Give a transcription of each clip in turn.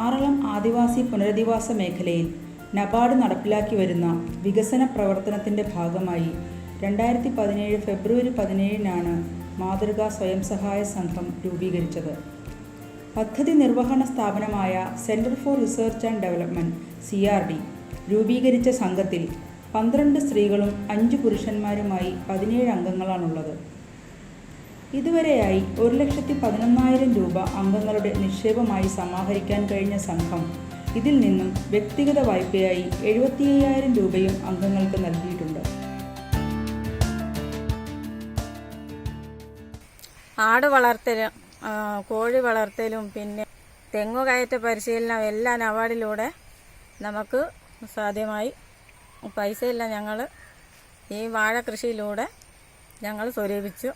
ആറളം ആദിവാസി പുനരധിവാസ മേഖലയിൽ നബാർഡ് നടപ്പിലാക്കി വരുന്ന വികസന പ്രവർത്തനത്തിൻ്റെ ഭാഗമായി 2017 ഫെബ്രുവരി 17-നാണ് മാതൃകാ സ്വയം സഹായ സംഘം രൂപീകരിച്ചത്. പദ്ധതി നിർവഹണ സ്ഥാപനമായ centre for research and development CRD രൂപീകരിച്ച സംഘത്തിൽ 12 സ്ത്രീകളും 5 പുരുഷന്മാരുമായി 17 അംഗങ്ങളാണുള്ളത്. ഇതുവരെയായി 1,11,000 രൂപ അംഗങ്ങളുടെ നിക്ഷേപമായി സമാഹരിക്കാൻ കഴിഞ്ഞ സംഘം ഇതിൽ നിന്നും വ്യക്തിഗത വായ്പയായി 75,000 രൂപയും അംഗങ്ങൾക്ക് നൽകിയിട്ടുണ്ട്. ആട് വളർത്തലും കോഴി വളർത്തലും പിന്നെ തെങ്ങുകയറ്റ പരിശീലനം എല്ലാം നബാർഡിലൂടെ നമുക്ക് സാധ്യമായി. പൈസയെല്ലാം ഞങ്ങൾ ഈ വാഴ കൃഷിയിലൂടെ ഞങ്ങൾ സ്വരൂപിച്ചു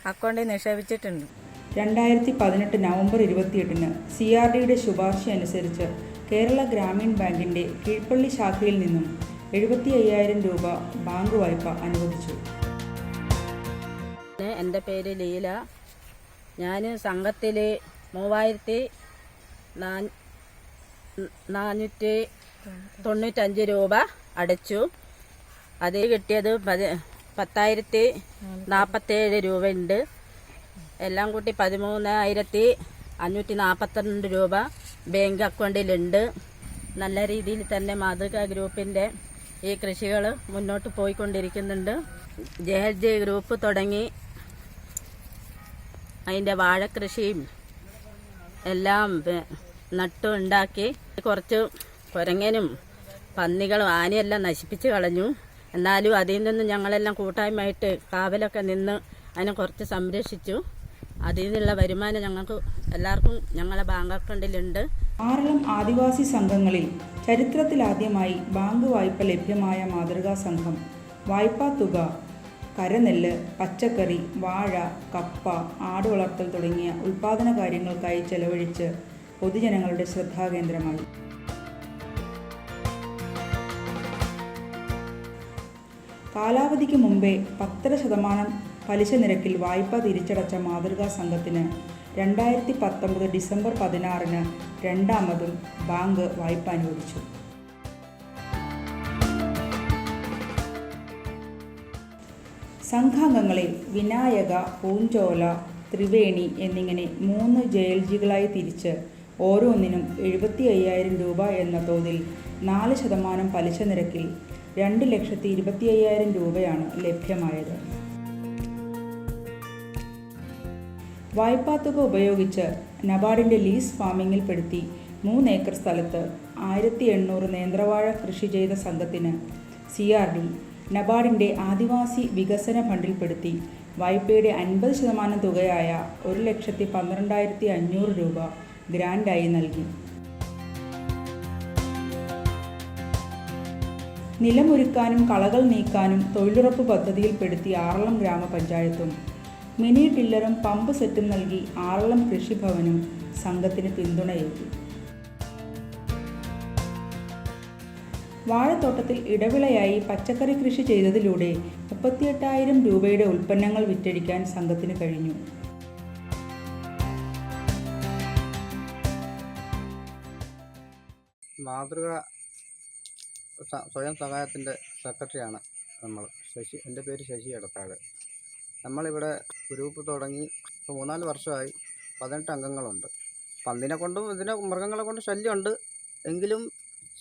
അക്കൗണ്ടിൽ നിക്ഷേപിച്ചിട്ടുണ്ട്. 2018 നവംബർ 28-ന് CRDയുടെ ശുപാർശ അനുസരിച്ച് കേരള ഗ്രാമീൺ ബാങ്കിൻ്റെ കീഴ്പള്ളി ശാഖയിൽ നിന്നും 75,000 രൂപ ബാങ്ക് വായ്പ അനുവദിച്ചു. എൻ്റെ പേര് ലീല. ഞാൻ സംഘത്തിൽ 3,495 രൂപ അടച്ചു. അതിൽ കിട്ടിയത് 10,047 രൂപയുണ്ട്. എല്ലാം കൂട്ടി 13,542 രൂപ ബാങ്ക് അക്കൗണ്ടിലുണ്ട്. നല്ല രീതിയിൽ തന്നെ മാതൃകാ ഗ്രൂപ്പിൻ്റെ ഈ കൃഷികൾ മുന്നോട്ട് പോയിക്കൊണ്ടിരിക്കുന്നുണ്ട്. JLJ ഗ്രൂപ്പ് തുടങ്ങി അതിൻ്റെ വാഴക്കൃഷിയും എല്ലാം നട്ടുണ്ടാക്കി കുറച്ച് കുരങ്ങനും പന്നികളും ആനയെല്ലാം നശിപ്പിച്ച് കളഞ്ഞു. എന്നാലും അതിൽ നിന്നും ഞങ്ങളെല്ലാം കൂട്ടായ്മയായിട്ട് കാവലൊക്കെ നിന്ന് അതിനെ കുറച്ച് സംരക്ഷിച്ചു. അതിൽ നിന്നുള്ള വരുമാനം ഞങ്ങൾക്ക് എല്ലാവർക്കും ഞങ്ങളെ ബാങ്ക് അക്കൗണ്ടിലുണ്ട്. ആറളം ആദിവാസി സംഘങ്ങളിൽ ചരിത്രത്തിലാദ്യമായി ബാങ്ക് വായ്പ ലഭ്യമായ മാതൃകാ സംഘം വായ്പാ തുക കരനെല്ല്, പച്ചക്കറി, വാഴ, കപ്പ, ആടുവളർത്തൽ തുടങ്ങിയ ഉൽപാദന കാര്യങ്ങൾക്കായി ചെലവഴിച്ച് പൊതുജനങ്ങളുടെ ശ്രദ്ധാകേന്ദ്രമായി. കാലാവധിക്ക് മുമ്പേ 10% പലിശ നിരക്കിൽ വായ്പ തിരിച്ചടച്ച മാതൃകാ സംഘത്തിന് 2019 ഡിസംബർ 16-ന് രണ്ടാമതും ബാങ്ക് വായ്പ അനുവദിച്ചു. സംഘാംഗങ്ങളെ വിനായക, പൂഞ്ചോല, ത്രിവേണി എന്നിങ്ങനെ 3 JLGകളായി തിരിച്ച് ഓരോന്നിനും 75,000 രൂപ എന്ന തോതിൽ 4% പലിശ നിരക്കിൽ 2,25,000 രൂപയാണ് ലഭ്യമായത്. വായ്പാത്തുക ഉപയോഗിച്ച് നബാർഡിൻ്റെ ലീസ് ഫാമിങ്ങിൽ പെടുത്തി 3 ഏക്കർ സ്ഥലത്ത് 1,800 നേന്ത്രവാഴ കൃഷി ചെയ്ത സംഘത്തിന് CRD നബാർഡിൻ്റെ ആദിവാസി വികസന ഫണ്ടിൽപ്പെടുത്തി വായ്പയുടെ 50% തുകയായ 1,12,500 രൂപ ഗ്രാൻഡായി നൽകി. നിലമൊരുക്കാനും കളകൾ നീക്കാനും തൊഴിലുറപ്പ് പദ്ധതിയിൽപ്പെടുത്തി ആറളം ഗ്രാമപഞ്ചായത്തും മിനി ടില്ലറും പമ്പ് സെറ്റും നൽകി ആറളം കൃഷിഭവനും സംഘത്തിന് പിന്തുണയേകി. വാഴത്തോട്ടത്തിൽ ഇടവിളയായി പച്ചക്കറി കൃഷി ചെയ്തതിലൂടെ 38,000 രൂപയുടെ ഉൽപ്പന്നങ്ങൾ വിറ്റഴിക്കാൻ സംഘത്തിന് കഴിഞ്ഞു. മാതൃക സ്വയം സഹായത്തിൻ്റെ സെക്രട്ടറിയാണ് നമ്മൾ. എൻ്റെ പേര് ശശി എടത്താഴ്. നമ്മളിവിടെ ഗ്രൂപ്പ് തുടങ്ങി ഇപ്പോൾ 3-4 വർഷമായി. 18 അംഗങ്ങളുണ്ട്. പന്നിനെ കൊണ്ടും മൃഗങ്ങളെ കൊണ്ട് ശല്യമുണ്ട്. എങ്കിലും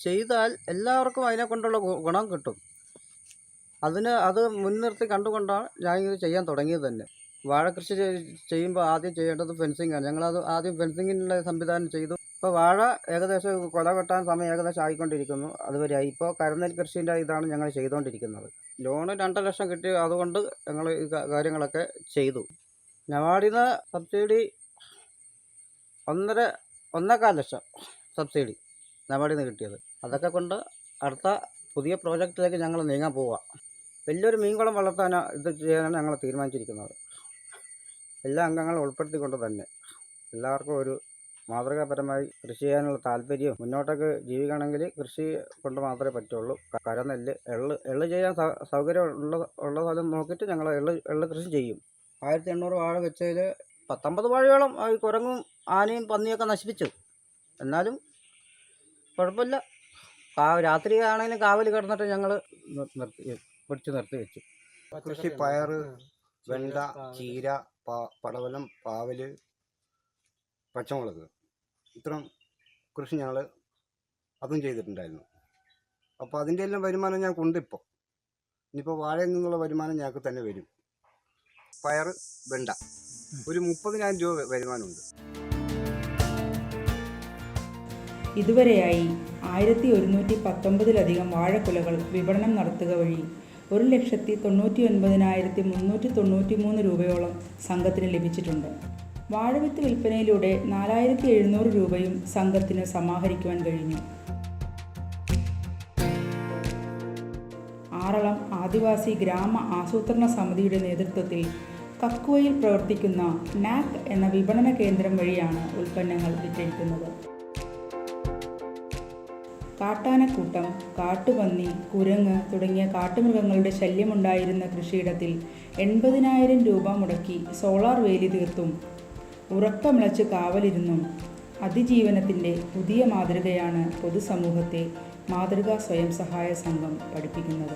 ചെയ്താൽ എല്ലാവർക്കും അതിനെ കൊണ്ടുള്ള ഗുണം കിട്ടും. അത് മുൻനിർത്തി കണ്ടുകൊണ്ടാണ് ഞാൻ ഇത് ചെയ്യാൻ തുടങ്ങിയത് തന്നെ. വാഴ കൃഷി ചെയ്യുമ്പോൾ ആദ്യം ചെയ്യേണ്ടത് ഫെൻസിങ്ങാണ്. ഞങ്ങളത് ആദ്യം ഫെൻസിങ്ങിനുള്ള സംവിധാനം ചെയ്തു. ഇപ്പോൾ വാഴ ഏകദേശം കൊല വെട്ടാൻ സമയം ഏകദേശം ആയിക്കൊണ്ടിരിക്കുന്നു. അതുവരെയായി. ഇപ്പോൾ കരനെൽ കൃഷിൻ്റെ ഇതാണ് ഞങ്ങൾ ചെയ്തുകൊണ്ടിരിക്കുന്നത്. ലോണ് 2 ലക്ഷം കിട്ടി. അതുകൊണ്ട് ഞങ്ങൾ ഈ കാര്യങ്ങളൊക്കെ ചെയ്തു. നബാർഡിൽ നിന്ന് സബ്സിഡി 1.25 ലക്ഷം സബ്സിഡി നബാർഡിൽ നിന്ന് കിട്ടിയത്. അതൊക്കെ കൊണ്ട് അടുത്ത പുതിയ പ്രോജക്റ്റിലേക്ക് ഞങ്ങൾ നീങ്ങാൻ പോവുക. വലിയൊരു മീൻകുളം വളർത്താൻ ഇത് ചെയ്യാനാണ് ഞങ്ങൾ തീരുമാനിച്ചിരിക്കുന്നത്. എല്ലാ അംഗങ്ങളും ഉൾപ്പെടുത്തിക്കൊണ്ട് തന്നെ എല്ലാവർക്കും ഒരു മാതൃകാപരമായി കൃഷി ചെയ്യാനുള്ള താല്പര്യവും മുന്നോട്ടൊക്കെ ജീവിക്കണമെങ്കിൽ കൃഷി കൊണ്ട് മാത്രമേ പറ്റുള്ളൂ. കരനെല്ല്, എള്ള് ചെയ്യാൻ സൗകര്യം ഉള്ള സ്ഥലം നോക്കിയിട്ട് ഞങ്ങൾ എള്ള് കൃഷി ചെയ്യും. 1,800 വാഴ വെച്ചതിൽ 19 വാഴയോളം ഈ കുരങ്ങും ആനയും പന്നിയൊക്കെ നശിപ്പിച്ചു. എന്നാലും കുഴപ്പമില്ല. രാത്രി ആണെങ്കിലും കാവൽ കിടന്നിട്ട് ഞങ്ങൾ പിടിച്ച് നിർത്തി വെച്ചു. കൃഷി പയർ, വെണ്ട, ചീര, പടവലം, പാവൽ, പച്ചമുളക്, ഇത്രയും കൃഷി ഞങ്ങൾ അതും ചെയ്തിട്ടുണ്ടായിരുന്നു. അപ്പോൾ അതിൻ്റെ എല്ലാം വരുമാനം ഞങ്ങൾക്കുണ്ട്. ഇനിയിപ്പോൾ വാഴയിൽ നിന്നുള്ള വരുമാനം ഞങ്ങൾക്ക് തന്നെ വരും. പയർ, വെണ്ട ഒരു 30,000 രൂപ വരുമാനമുണ്ട്. ഇതുവരെയായി 1119 വാഴക്കുലകൾ വിപണനം നടത്തുക വഴി 1,99,393 രൂപയോളം സംഘത്തിന് ലഭിച്ചിട്ടുണ്ട്. വാഴവിത്ത് വിൽപ്പനയിലൂടെ 4,700 രൂപയും സംഘത്തിന് സമാഹരിക്കുവാൻ കഴിഞ്ഞു. ആറളം ആദിവാസി ഗ്രാമ ആസൂത്രണ സമിതിയുടെ നേതൃത്വത്തിൽ കക്കുവയിൽ പ്രവർത്തിക്കുന്ന നാക് എന്ന വിപണന കേന്ദ്രം വഴിയാണ് ഉൽപ്പന്നങ്ങൾ വിറ്റഴിക്കുന്നത്. കാട്ടാനക്കൂട്ടം, കാട്ടുപന്നി, കുരങ്ങ് തുടങ്ങിയ കാട്ടുമൃഗങ്ങളുടെ ശല്യമുണ്ടായിരുന്ന കൃഷിയിടത്തിൽ 80,000 രൂപ മുടക്കി സോളാർ വേലി തീർത്തും ഉറക്കമിളച്ച് കാവലിരുന്നും അതിജീവനത്തിൻ്റെ പുതിയ മാതൃകയാണ് പൊതുസമൂഹത്തെ മാതൃകാ സ്വയം സഹായ സംഘം പഠിപ്പിക്കുന്നത്.